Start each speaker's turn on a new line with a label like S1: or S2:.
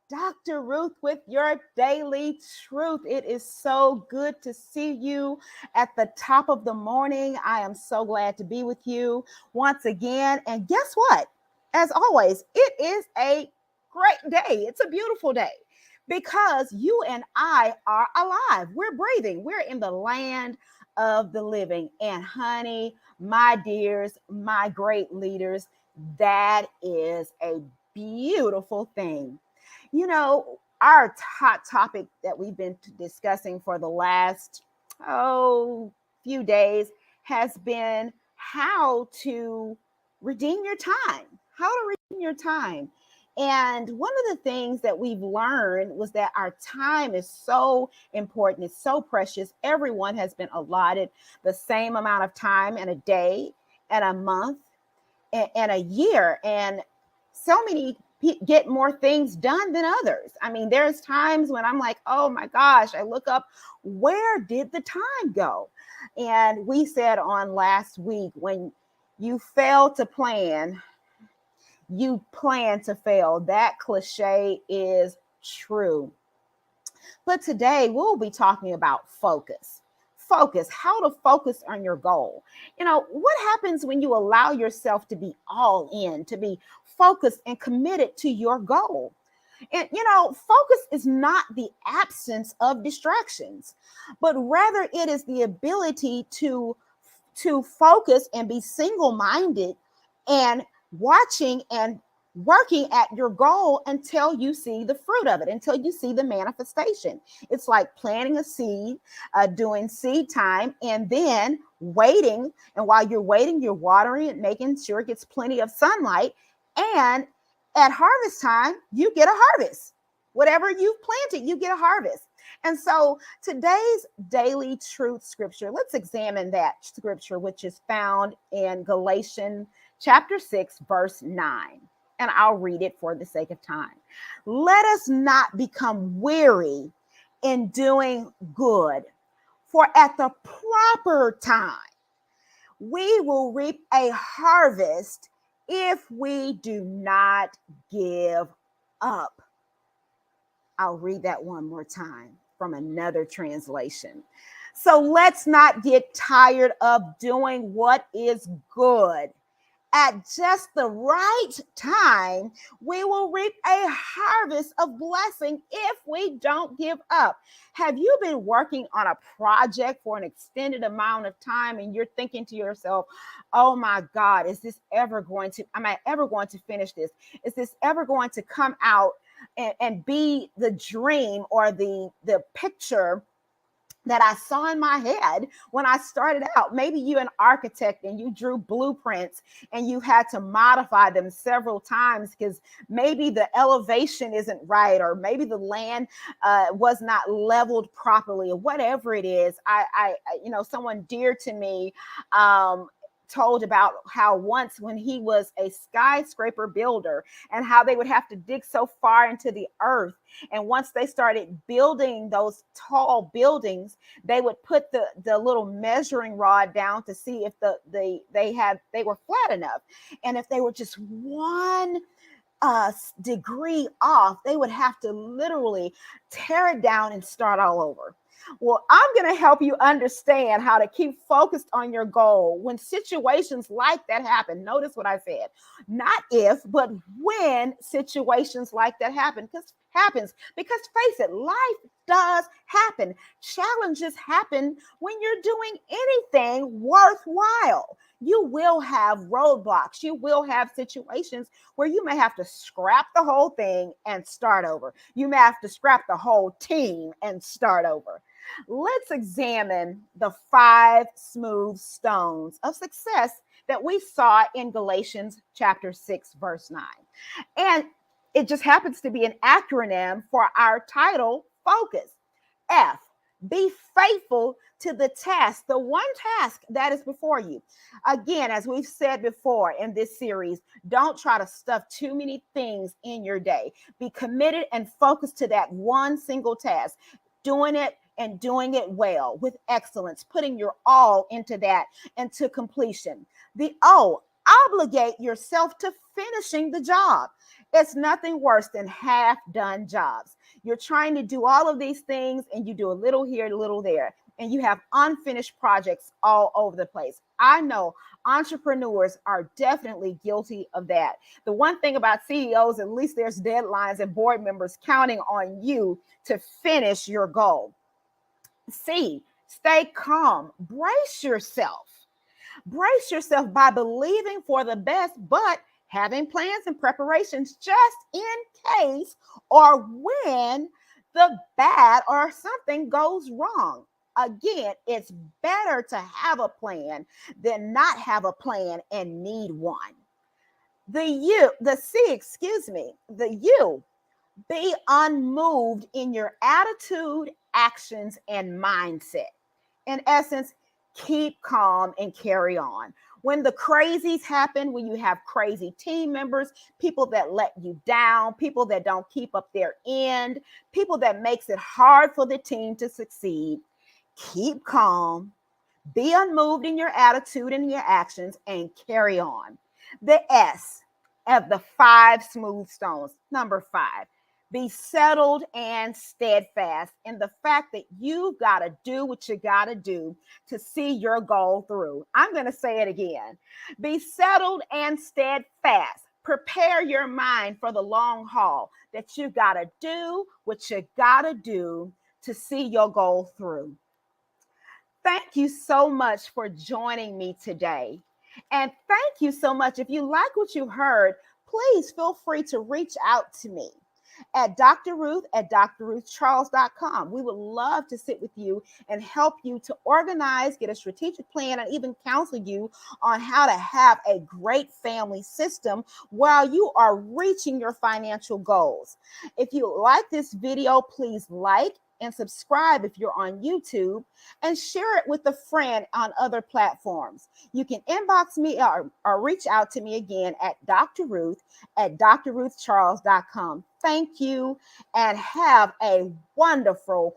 S1: Dr. Ruth with your daily truth. It is so good to see you at the top of the morning. I am so glad to be with you once again. And guess what? As always, it is a great day. It's a beautiful day because you and I are alive. We're breathing. We're in the land of the living. And honey, my dears, my great leaders, that is a beautiful thing. Our hot topic that we've been discussing for the last few days has been how to redeem your time. How to redeem your time. And one of the things that we've learned was that our time is so important, it's so precious. Everyone has been allotted the same amount of time in a day, and a month, and a year. And so many get more things done than others. I mean, there's times when I'm like, oh my gosh, I look up, where did the time go? And we said on last week, when you fail to plan, you plan to fail. That cliche is true. But today we'll be talking about focus. Focus, how to focus on your goal. What happens when you allow yourself to be all in, to be focused and committed to your goal? And focus is not the absence of distractions, but rather it is the ability to focus and be single-minded and watching and working at your goal until you see the fruit of it, until you see the manifestation. It's like planting a seed, doing seed time, and then waiting. And while you're waiting, you're watering it, making sure it gets plenty of sunlight. And at harvest time, you get a harvest. Whatever you've planted, you get a harvest. And so today's daily truth scripture, let's examine that scripture, which is found in Galatians chapter 6, verse 9. And I'll read it for the sake of time. Let us not become weary in doing good, for at the proper time, we will reap a harvest if we do not give up. I'll read that one more time from another translation. So let's not get tired of doing what is good. At just the right time, we will reap a harvest of blessing if we don't give up. Have you been working on a project for an extended amount of time and you're thinking to yourself, oh my God, am I ever going to finish this? Is this ever going to come out and be the dream or the picture that I saw in my head when I started out? Maybe you're an architect and you drew blueprints and you had to modify them several times because maybe the elevation isn't right, or maybe the land was not leveled properly, or whatever it is. Someone dear to me told about how once, when he was a skyscraper builder, and how they would have to dig so far into the earth, and once they started building those tall buildings, they would put the little measuring rod down to see if they were flat enough, and if they were just one degree off, they would have to literally tear it down and start all over. Well, I'm going to help you understand how to keep focused on your goal when situations like that happen. Notice what I said. Not if, but when situations like that happen. Because face it, life does happen. Challenges happen when you're doing anything worthwhile. You will have roadblocks. You will have situations where you may have to scrap the whole thing and start over. You may have to scrap the whole team and start over. Let's examine the 5 smooth stones of success that we saw in Galatians chapter 6, verse 9. And it just happens to be an acronym for our title, Focus. F, be faithful to the task, the one task that is before you. Again, as we've said before in this series, don't try to stuff too many things in your day. Be committed and focused to that one single task, doing it and doing it well with excellence, putting your all into that and to completion. The O, obligate yourself to finishing the job. It's nothing worse than half done jobs. You're trying to do all of these things and you do a little here, a little there, and you have unfinished projects all over the place. I know entrepreneurs are definitely guilty of that. The one thing about CEOs, at least there's deadlines and board members counting on you to finish your goal. C, stay calm. Brace yourself. Brace yourself by believing for the best, but having plans and preparations just in case or when the bad or something goes wrong. Again, it's better to have a plan than not have a plan and need one. The C, the U, be unmoved in your attitude, actions, and mindset. In essence, keep calm and carry on. When the crazies happen, when you have crazy team members, people that let you down, people that don't keep up their end, people that makes it hard for the team to succeed, keep calm, be unmoved in your attitude and your actions, and carry on. The S of the 5 smooth stones. Number 5, be settled and steadfast in the fact that you've got to do what you got to do to see your goal through. I'm going to say it again. Be settled and steadfast. Prepare your mind for the long haul, that you got to do what you got to do to see your goal through. Thank you so much for joining me today. And thank you so much. If you like what you heard, please feel free to reach out to me at Dr.Ruth at drruthcharles.com. We would love to sit with you and help you to organize, get a strategic plan, and even counsel you on how to have a great family system while you are reaching your financial goals. If you like this video, please like and subscribe if you're on YouTube, and share it with a friend on other platforms. You can inbox me or reach out to me again at Dr. Ruth at drruthcharles.com. Thank you and have a wonderful